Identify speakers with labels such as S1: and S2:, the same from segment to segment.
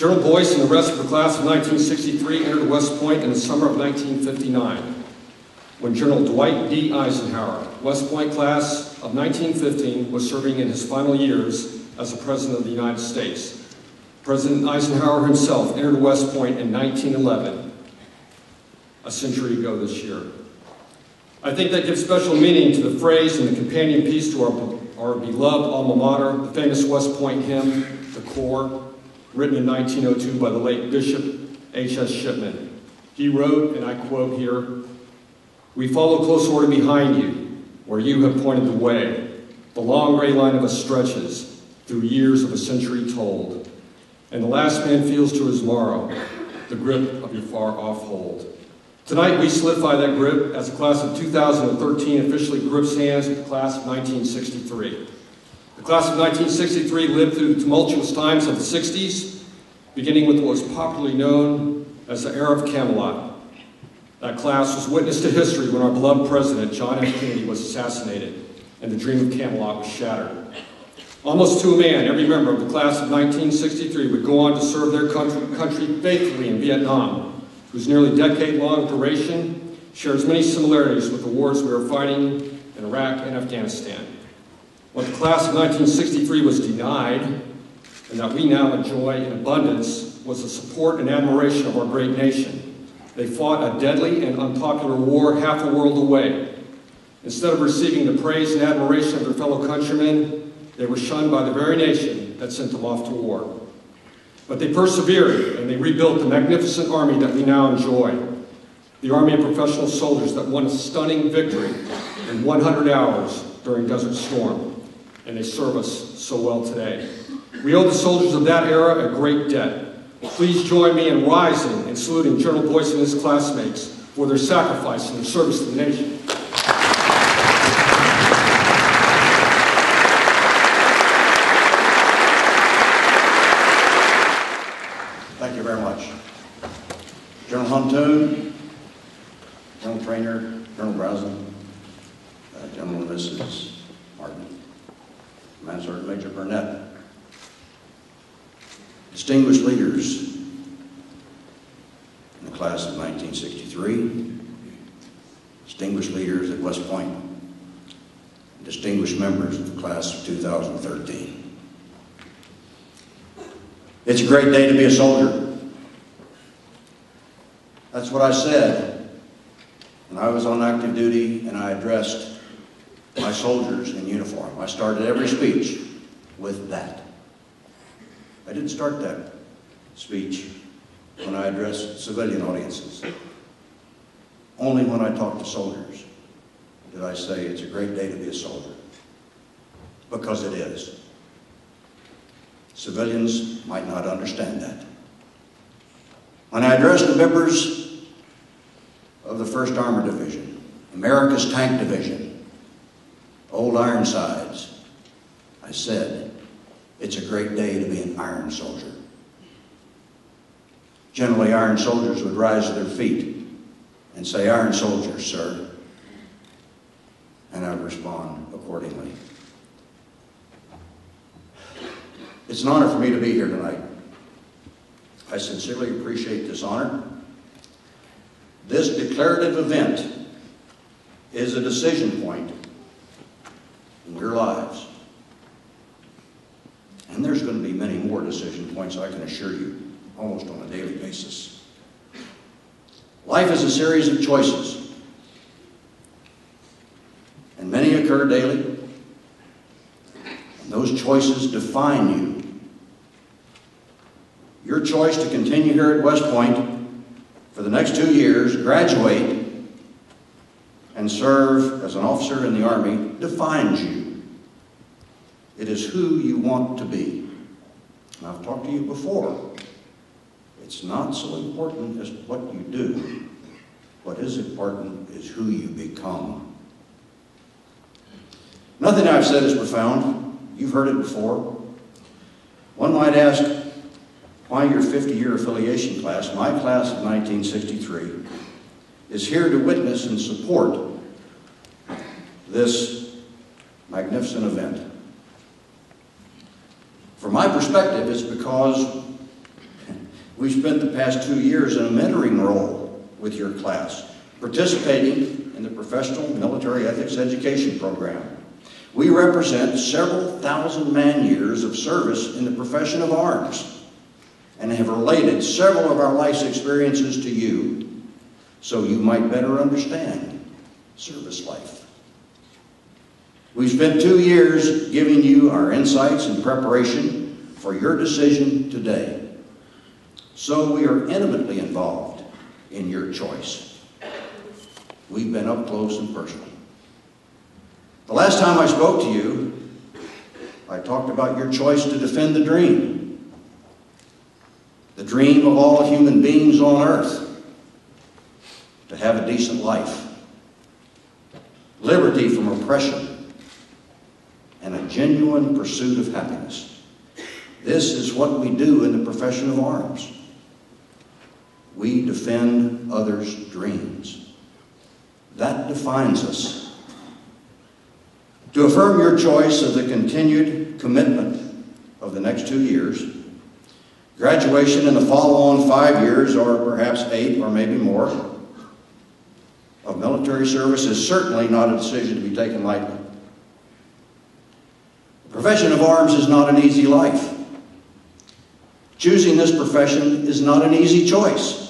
S1: General Boyce and the rest of the class of 1963 entered West Point in the summer of 1959, when General Dwight D. Eisenhower, West Point class of 1915, was serving in his final years as the President of the United States. President Eisenhower himself entered West Point in 1911, a century ago this year. I think that gives special meaning to the phrase and the companion piece to our beloved alma mater, the famous West Point hymn, The Core, written in 1902 by the late Bishop H.S. Shipman. He wrote, and I quote here, "We follow close order behind you, where you have pointed the way. The long gray line of us stretches through years of a century told, and the last man feels to his morrow the grip of your far-off hold." Tonight, we solidify that grip as the class of 2013 officially grips hands with the class of 1963. The class of 1963 lived through the tumultuous times of the 60s, beginning with what was popularly known as the era of Camelot. That class was witness to history when our beloved President, John F. Kennedy, was assassinated, and the dream of Camelot was shattered. Almost to a man, every member of the class of 1963 would go on to serve their country faithfully in Vietnam, whose nearly decade-long duration shares many similarities with the wars we are fighting in Iraq and Afghanistan. What the class of 1963 was denied, and that we now enjoy in abundance, was the support and admiration of our great nation. They fought a deadly and unpopular war half a world away. Instead of receiving the praise and admiration of their fellow countrymen, they were shunned by the very nation that sent them off to war. But they persevered, and they rebuilt the magnificent army that we now enjoy. The army of professional soldiers that won a stunning victory in 100 hours during Desert Storm, and they serve us so well today. We owe the soldiers of that era a great debt. Please join me in rising and saluting General Boyce and his classmates for their sacrifice and their service to the nation.
S2: Thank you very much. General Huntoon, General Trainer, General Browson, General and Mrs. Martin, Master Sergeant Major Burnett, distinguished leaders in the class of 1963, distinguished leaders at West Point, and distinguished members of the class of 2013. It's a great day to be a soldier. That's what I said when I was on active duty and I addressed my soldiers in uniform. I started every speech with that. I didn't start that speech when I addressed civilian audiences. Only when I talked to soldiers did I say it's a great day to be a soldier. Because it is. Civilians might not understand that. When I addressed the members of the 1st Armored Division, America's Tank Division, Old Ironsides, I said, it's a great day to be an Iron Soldier. Generally, Iron Soldiers would rise to their feet and say, "Iron Soldier, sir." And I would respond accordingly. It's an honor for me to be here tonight. I sincerely appreciate this honor. This declarative event is a decision point in your lives. And there's going to be many more decision points, I can assure you, almost on a daily basis. Life is a series of choices. And many occur daily. And those choices define you. Your choice to continue here at West Point for the next 2 years, graduate, and serve as an officer in the Army defines you. It is who you want to be. And I've talked to you before. It's not so important as what you do. What is important is who you become. Nothing I've said is profound. You've heard it before. One might ask why your 50-year affiliation class, my class of 1963, is here to witness and support this magnificent event. From my perspective, it's because We've spent the past 2 years in a mentoring role with your class, participating in the Professional Military Ethics Education Program. We represent several thousand man-years of service in the profession of arms and have related several of our life's experiences to you so you might better understand service life. We've spent 2 years giving you our insights in preparation for your decision today. So we are intimately involved in your choice. We've been up close and personal. The last time I spoke to you, I talked about your choice to defend the dream of all human beings on earth, to have a decent life, liberty from oppression, and a genuine pursuit of happiness. This is what we do in the profession of arms. We defend others' dreams. That defines us. To affirm your choice of the continued commitment of the next 2 years, graduation in the follow-on 5 years, or perhaps 8 or maybe more, of military service is certainly not a decision to be taken lightly. The profession of arms is not an easy life. Choosing this profession is not an easy choice.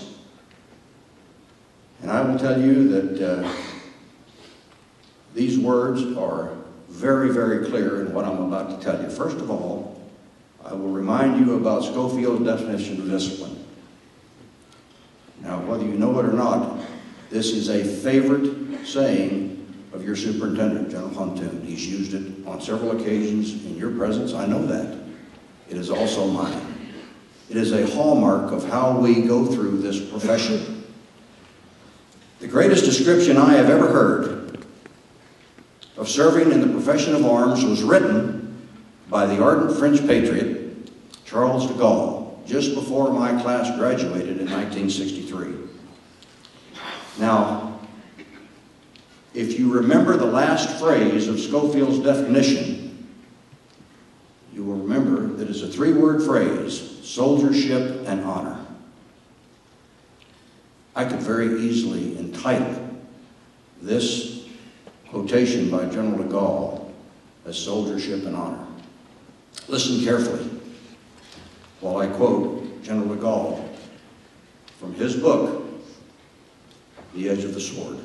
S2: And I will tell you that these words are very, very clear in what I'm about to tell you. First of all, I will remind you about Schofield's definition of discipline. Now, whether you know it or not, this is a favorite saying of your superintendent, General Huntoon. He's used it on several occasions in your presence. I know that. It is also mine. It is a hallmark of how we go through this profession. The greatest description I have ever heard of serving in the profession of arms was written by the ardent French patriot, Charles de Gaulle, just before my class graduated in 1963. Now, if you remember the last phrase of Schofield's definition, you will remember that it's a 3-word phrase: soldiership and honor. I could very easily entitle this quotation by General de Gaulle as soldiership and honor. Listen carefully while I quote General de Gaulle from his book, The Edge of the Sword.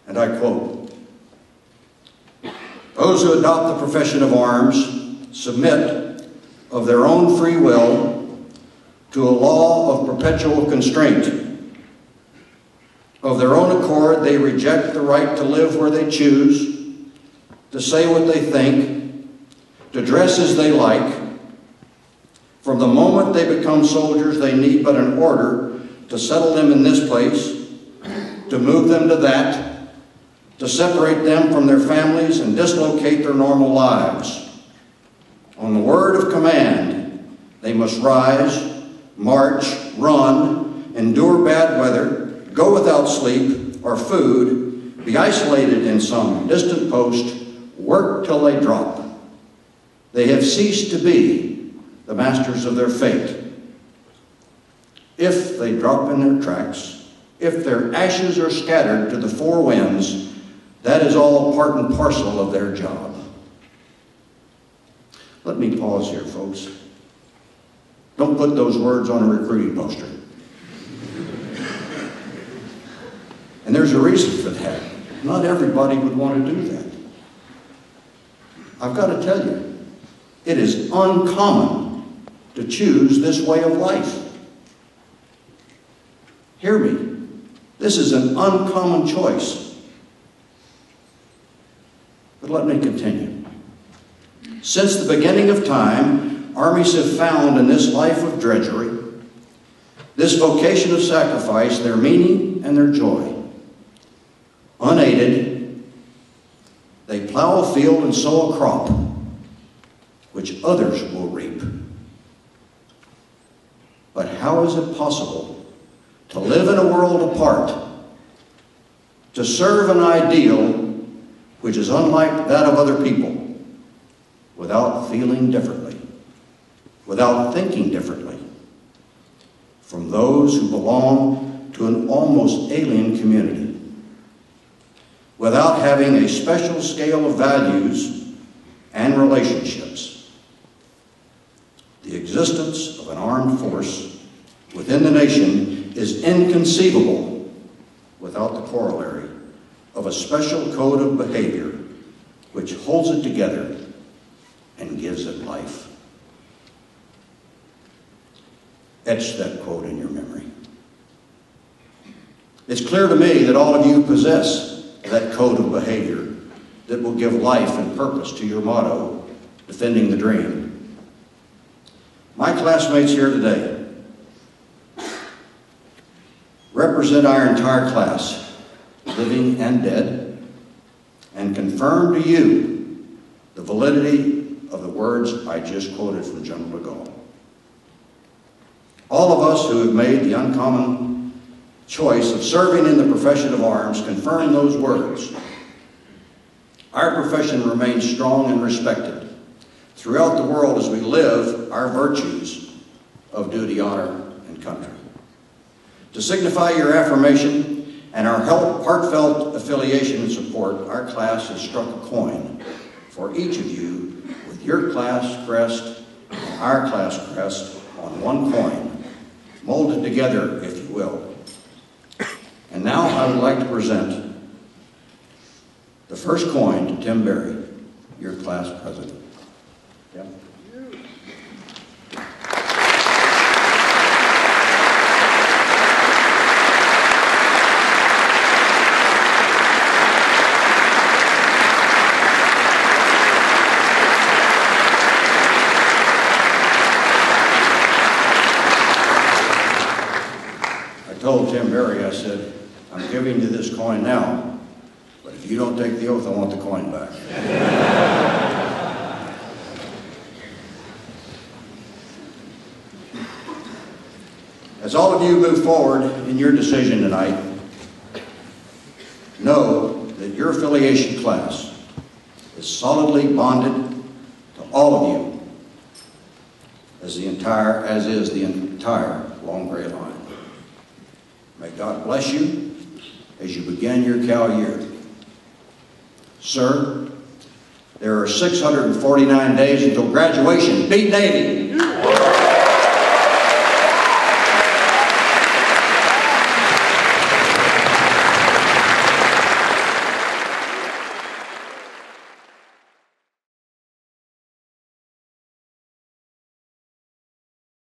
S2: And I quote, "Those who adopt the profession of arms submit of their own free will to a law of perpetual constraint. Of their own accord, they reject the right to live where they choose, to say what they think, to dress as they like. From the moment they become soldiers, they need but an order to settle them in this place, to move them to that, to separate them from their families and dislocate their normal lives. On the word of command, they must rise, march, run, endure bad weather, go without sleep or food, be isolated in some distant post, work till they drop. They have ceased to be the masters of their fate. If they drop in their tracks, if their ashes are scattered to the 4 winds, that is all part and parcel of their job." Let me pause here, folks. Don't put those words on a recruiting poster. And there's a reason for that. Not everybody would want to do that. I've got to tell you, it is uncommon to choose this way of life. Hear me. This is an uncommon choice. But let me continue. Since the beginning of time, armies have found in this life of drudgery, this vocation of sacrifice, their meaning and their joy. Unaided, they plow a field and sow a crop, which others will reap. But how is it possible to live in a world apart, to serve an ideal which is unlike that of other people, without feeling differently? without thinking differently from those who belong to an almost alien community, without having a special scale of values and relationships. The existence of an armed force within the nation is inconceivable without the corollary of a special code of behavior which holds it together and gives it life. Etch that quote in your memory. It's clear to me that all of you possess that code of behavior that will give life and purpose to your motto, defending the dream. My classmates here today represent our entire class, living and dead, and confirm to you the validity of the words I just quoted from General de Gaulle. All of us who have made the uncommon choice of serving in the profession of arms confirm those words. Our profession remains strong and respected throughout the world as we live our virtues of duty, honor, and country. To signify your affirmation and our heartfelt affiliation and support, our class has struck a coin for each of you with your class crest and our class crest on one coin, molded together, if you will. And now I would like to present the first coin to Tim Berry, your class president. Tim? I told Tim Berry, I said, I'm giving you this coin now, but if you don't take the oath, I want the coin back. As all of you move forward in your decision tonight, know that your affiliation class is solidly bonded to all of you, as is the entire Long Gray Line. May God bless you as you begin your Cal year. Sir, there are 649 days until graduation. Beat Navy!